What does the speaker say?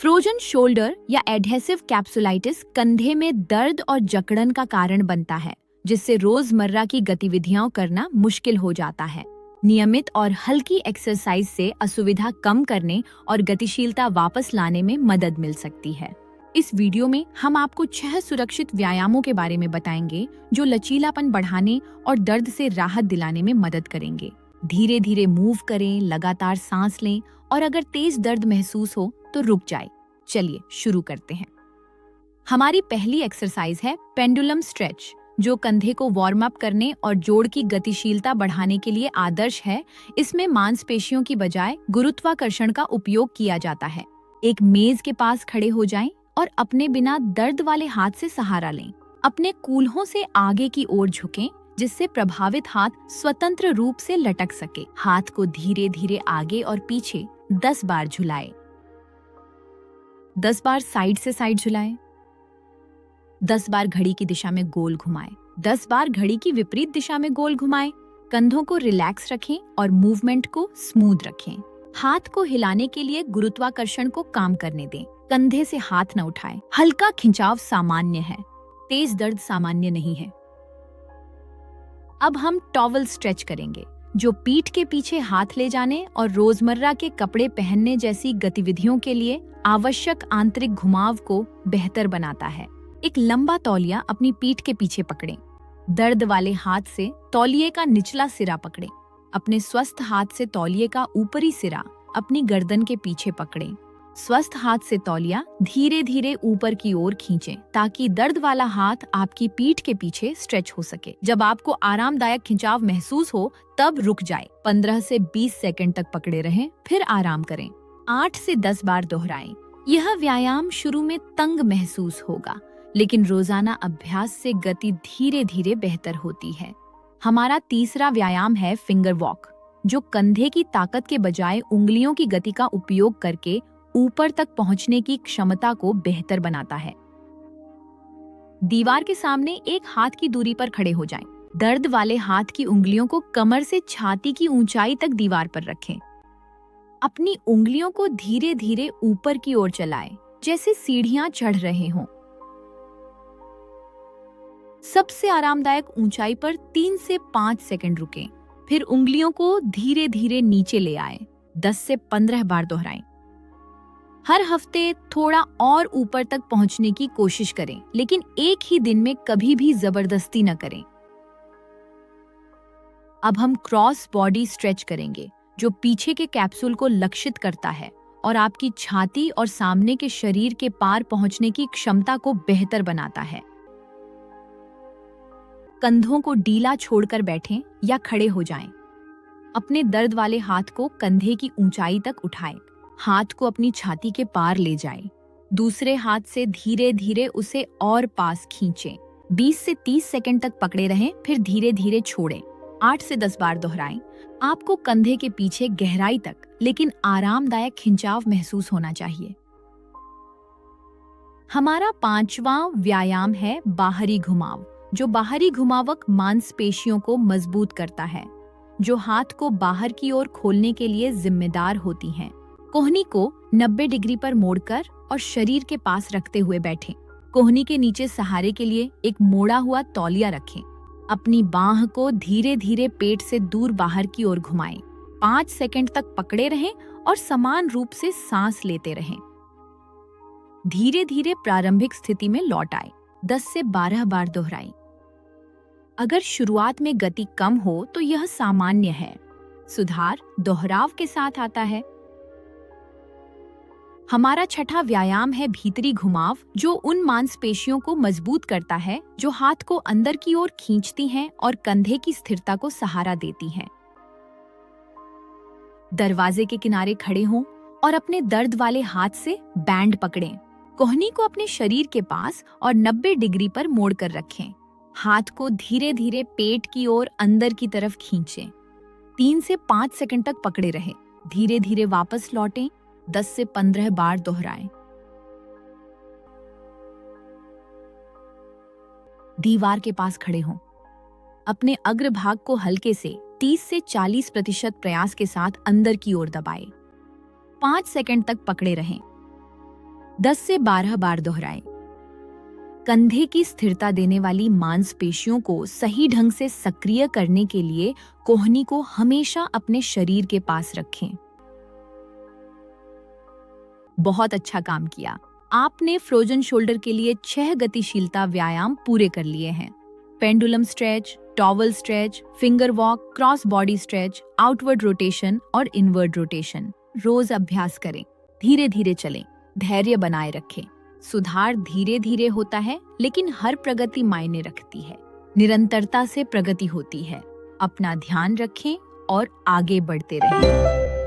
Frozen shoulder या adhesive capsulitis कंधे में दर्द और जकड़न का कारण बनता है, जिससे रोजमर्रा की गतिविधियां करना मुश्किल हो जाता है। नियमित और हल्की एक्सरसाइज से असुविधा कम करने और गतिशीलता वापस लाने में मदद मिल सकती है। इस वीडियो में हम आपको 6 सुरक्षित व्यायामों के बारे में बताएंगे जो लचीलापन बढ़ाने और दर्द से राहत दिलाने में मदद करेंगे। धीरे धीरे मूव करें, लगातार सांस लें और अगर तेज दर्द महसूस हो तो रुक जाए। चलिए शुरू करते हैं। हमारी पहली एक्सरसाइज है पेंडुलम स्ट्रेच, जो कंधे को वार्म अप करने और जोड़ की गतिशीलता बढ़ाने के लिए आदर्श है। इसमें मांसपेशियों की बजाय गुरुत्वाकर्षण का उपयोग किया जाता है। एक मेज के पास खड़े हो जाएं और अपने बिना दर्द वाले हाथ से सहारा लें। अपने कूल्हों से आगे की ओर झुकें, जिससे प्रभावित हाथ स्वतंत्र रूप से लटक सके। हाथ को धीरे धीरे आगे और पीछे 10 बार झुलाएं। 10 बार साइड से साइड झुलाएं। 10 बार घड़ी की दिशा में गोल घुमाएं। 10 बार घड़ी की विपरीत दिशा में गोल घुमाएं। कंधों को रिलैक्स रखें और मूवमेंट को स्मूथ रखें। हाथ को हिलाने के लिए गुरुत्वाकर्षण को काम करने दें। कंधे से हाथ न उठाएं। हल्का खिंचाव सामान्य है, तेज दर्द सामान्य नहीं है। अब हम टॉवल स्ट्रेच करेंगे, जो पीठ के पीछे हाथ ले जाने और रोजमर्रा के कपड़े पहनने जैसी गतिविधियों के लिए आवश्यक आंतरिक घुमाव को बेहतर बनाता है। एक लंबा तौलिया अपनी पीठ के पीछे पकड़ें। दर्द वाले हाथ से तौलिए का निचला सिरा पकड़ें। अपने स्वस्थ हाथ से तौलिए का ऊपरी सिरा अपनी गर्दन के पीछे पकड़ें। स्वस्थ हाथ से तौलिया धीरे धीरे ऊपर की ओर खींचें, ताकि दर्द वाला हाथ आपकी पीठ के पीछे स्ट्रेच हो सके। जब आपको आरामदायक खिंचाव महसूस हो तब रुक जाएं। 15 से 20 सेकंड तक पकड़े रहें, फिर आराम करें। 8 से 10 बार दोहराएं। यह व्यायाम शुरू में तंग महसूस होगा, लेकिन रोजाना अभ्यास से गति धीरे धीरे बेहतर होती है। हमारा तीसरा व्यायाम है फिंगर वॉक, जो कंधे की ताकत के बजाय उंगलियों की गति का उपयोग करके ऊपर तक पहुंचने की क्षमता को बेहतर बनाता है। दीवार के सामने एक हाथ की दूरी पर खड़े हो जाएं। दर्द वाले हाथ की उंगलियों को कमर से छाती की ऊंचाई तक दीवार पर रखें। अपनी उंगलियों को धीरे धीरे ऊपर की ओर चलाएं, जैसे सीढ़ियां चढ़ रहे हों। सबसे आरामदायक ऊंचाई पर 3 से 5 सेकंड रुकें, फिर उंगलियों को धीरे धीरे नीचे ले आएं। 10 से 15 बार दोहराएं। हर हफ्ते थोड़ा और ऊपर तक पहुंचने की कोशिश करें, लेकिन एक ही दिन में कभी भी जबरदस्ती न करें। अब हम क्रॉस बॉडी स्ट्रेच करेंगे, जो पीछे के कैप्सूल को लक्षित करता है और आपकी छाती और सामने के शरीर के पार पहुंचने की क्षमता को बेहतर बनाता है। कंधों को ढीला छोड़कर बैठें या खड़े हो जाएं। अपने दर्द वाले हाथ को कंधे की ऊंचाई तक उठाएं। हाथ को अपनी छाती के पार ले जाएं। दूसरे हाथ से धीरे धीरे उसे और पास खींचें। 20 से 30 सेकंड तक पकड़े रहें, फिर धीरे धीरे छोड़ें। 8 से 10 बार दोहराएं। आपको कंधे के पीछे गहराई तक लेकिन आरामदायक खिंचाव महसूस होना चाहिए। हमारा 5वां व्यायाम है बाहरी घुमाव, जो बाहरी घुमावक मांसपेशियों को मजबूत करता है, जो हाथ को बाहर की ओर खोलने के लिए जिम्मेदार होती हैं। कोहनी को 90 डिग्री पर मोड़कर और शरीर के पास रखते हुए बैठें। कोहनी के नीचे सहारे के लिए एक मोड़ा हुआ तौलिया रखें। अपनी बांह को धीरे धीरे पेट से दूर बाहर की ओर घुमाएं। 5 सेकंड तक पकड़े रहें और समान रूप से सांस लेते रहें। धीरे धीरे प्रारंभिक स्थिति में लौट आए। 10 से 12 बार दोहराएं। अगर शुरुआत में गति कम हो तो यह सामान्य है। सुधार दोहराव के साथ आता है। हमारा 6वां व्यायाम है भीतरी घुमाव, जो उन मांसपेशियों को मजबूत करता है जो हाथ को अंदर की ओर खींचती हैं और कंधे की स्थिरता को सहारा देती हैं। दरवाजे के किनारे खड़े हों और अपने दर्द वाले हाथ से बैंड पकड़ें। कोहनी को अपने शरीर के पास और 90 डिग्री पर मोड़कर रखें। हाथ को धीरे धीरे पेट की ओर अंदर की तरफ खींचें। 3 से 5 सेकंड तक पकड़े रहें। धीरे धीरे वापस लौटें। 10 से 15 बार दोहराएं। दीवार के पास खड़े हों। अपने अग्रभाग को हल्के से 30 से 40% प्रयास के साथ अंदर की ओर दबाएं। 5 सेकंड तक पकड़े रहें। 10 से 12 बार दोहराएं। कंधे की स्थिरता देने वाली मांसपेशियों को सही ढंग से सक्रिय करने के लिए कोहनी को हमेशा अपने शरीर के पास रखें। बहुत अच्छा काम किया। आपने फ्रोजन शोल्डर के लिए 6 गतिशीलता व्यायाम पूरे कर लिए हैं। Pendulum stretch, towel stretch, finger walk, cross body stretch, outward rotation और इनवर्ड रोटेशन। रोज अभ्यास करें, धीरे धीरे चलें, धैर्य बनाए रखें। सुधार धीरे धीरे होता है, लेकिन हर प्रगति मायने रखती है। निरंतरता से प्रगति होती है। अपना ध्यान रखें और आगे बढ़ते रहें।